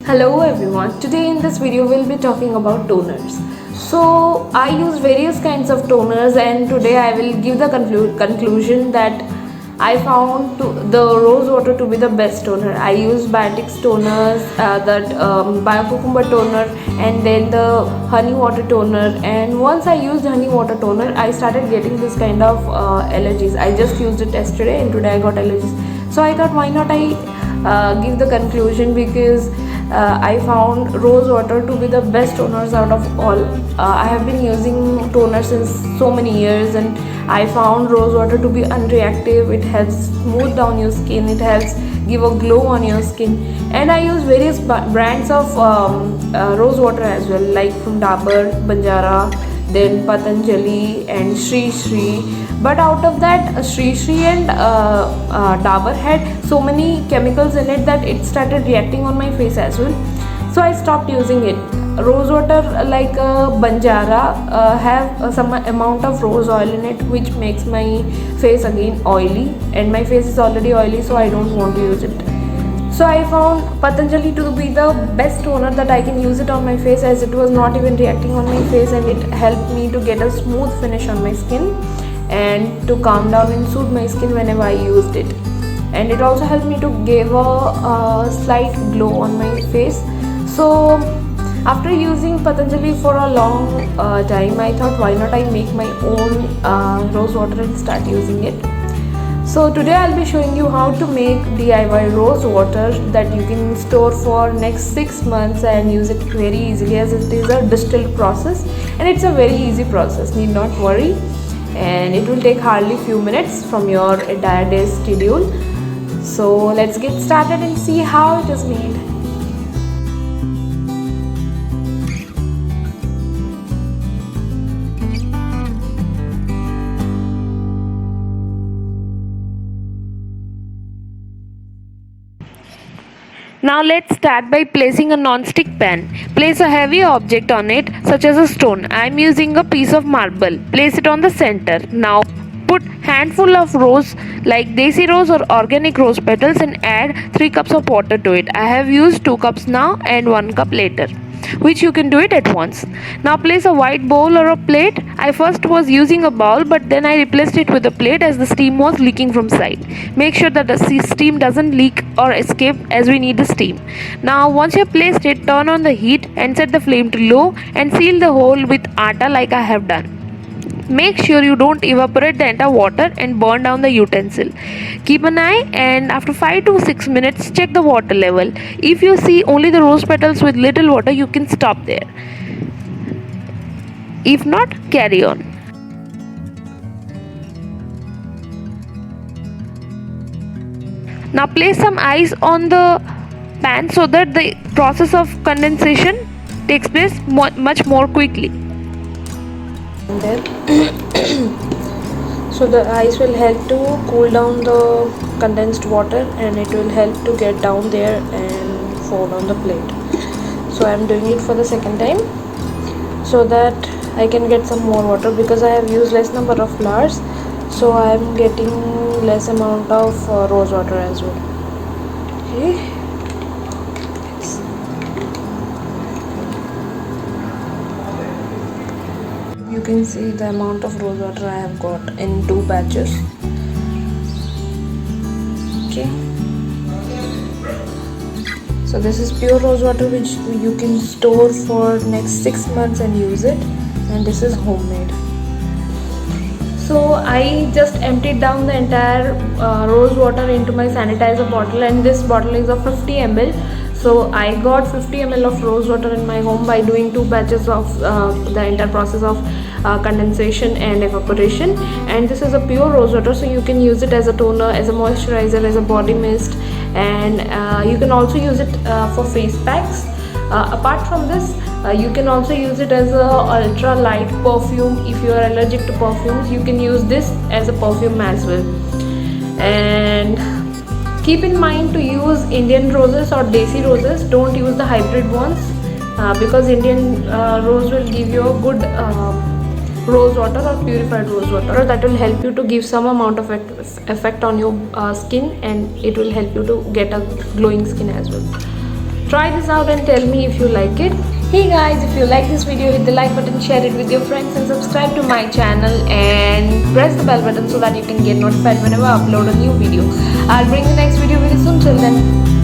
Hello everyone, today in this video we'll be talking about toners. So I use various kinds of toners and today I will give the conclusion that I found the Rosewater to be the best toner. I use Biotics toners, Biocucumber toner and then the honey water toner, and once I used honey water toner I started getting this kind of allergies. I just used it yesterday and today I got allergies. So I thought why not I give the conclusion, because I found Rosewater to be the best toners out of all. I have been using toner since so many years and I found Rosewater to be unreactive. It helps smooth down your skin, it helps give a glow on your skin, and I use various brands of Rosewater as well, like from Dabur, Banjara, then Patanjali and Shri Shri. But out of that, Shri Shri and Dabur had so many chemicals in it that it started reacting on my face as well. So I stopped using it. Rosewater, like Banjara, have some amount of rose oil in it, which makes my face again oily, and my face is already oily, so I don't want to use it. So I found Patanjali to be the best toner that I can use it on my face, as it was not even reacting on my face, and it helped me to get a smooth finish on my skin and to calm down and soothe my skin whenever I used it. And it also helped me to give a slight glow on my face. So after using Patanjali for a long time, I thought why not I make my own rose water and start using it. So today I'll be showing you how to make DIY rose water that you can store for next 6 months and use it very easily, as it is a distilled process and it's a very easy process, need not worry, and it will take hardly few minutes from your entire day's schedule. So let's get started and see how it is made. Now let's start by placing a non-stick pan. Place a heavy object on it, such as a stone. I am using a piece of marble. Place it on the center. Now put handful of rose, like desi rose or organic rose petals, and add 3 cups of water to it. I have used 2 cups now and 1 cup later, which you can do it at once. Now place a white bowl or a plate. I first was using a bowl, but then I replaced it with a plate as the steam was leaking from side. Make sure that the steam doesn't leak or escape, as we need the steam. Now once you have placed it, turn on the heat and set the flame to low and seal the hole with atta like I have done. Make sure you don't evaporate the entire water and burn down the utensil. Keep an eye, and after 5 to 6 minutes check the water level. If you see only the rose petals with little water, you can stop there. If not, carry on. Now place some ice on the pan so that the process of condensation takes place much more quickly. And then so the ice will help to cool down the condensed water, and it will help to get down there and fall on the plate. So I am doing it for the second time so that I can get some more water, because I have used less number of flowers, so I am getting less amount of rose water as well. Okay. You can see the amount of rose water I have got in 2 batches. Okay. So this is pure rose water, which you can store for next 6 months and use it, and this is homemade. So I just emptied down the entire rose water into my sanitizer bottle, and this bottle is of 50 ml. So I got 50 ml of rose water in my home by doing 2 batches of the entire process of condensation and evaporation. And this is a pure rose water, so you can use it as a toner, as a moisturizer, as a body mist, and you can also use it for face packs. Apart from this, you can also use it as a ultra light perfume. If you are allergic to perfumes, you can use this as a perfume as well. And keep in mind to use Indian roses or desi roses. Don't use the hybrid ones, because Indian rose will give you a good rose water or purified rose water that will help you to give some amount of effect on your skin, and it will help you to get a glowing skin as well. Try this out and tell me if you like it. Hey guys, if you like this video, hit the like button, share it with your friends and subscribe to my channel and press the bell button so that you can get notified whenever I upload a new video. I'll bring the next video very soon. Till then,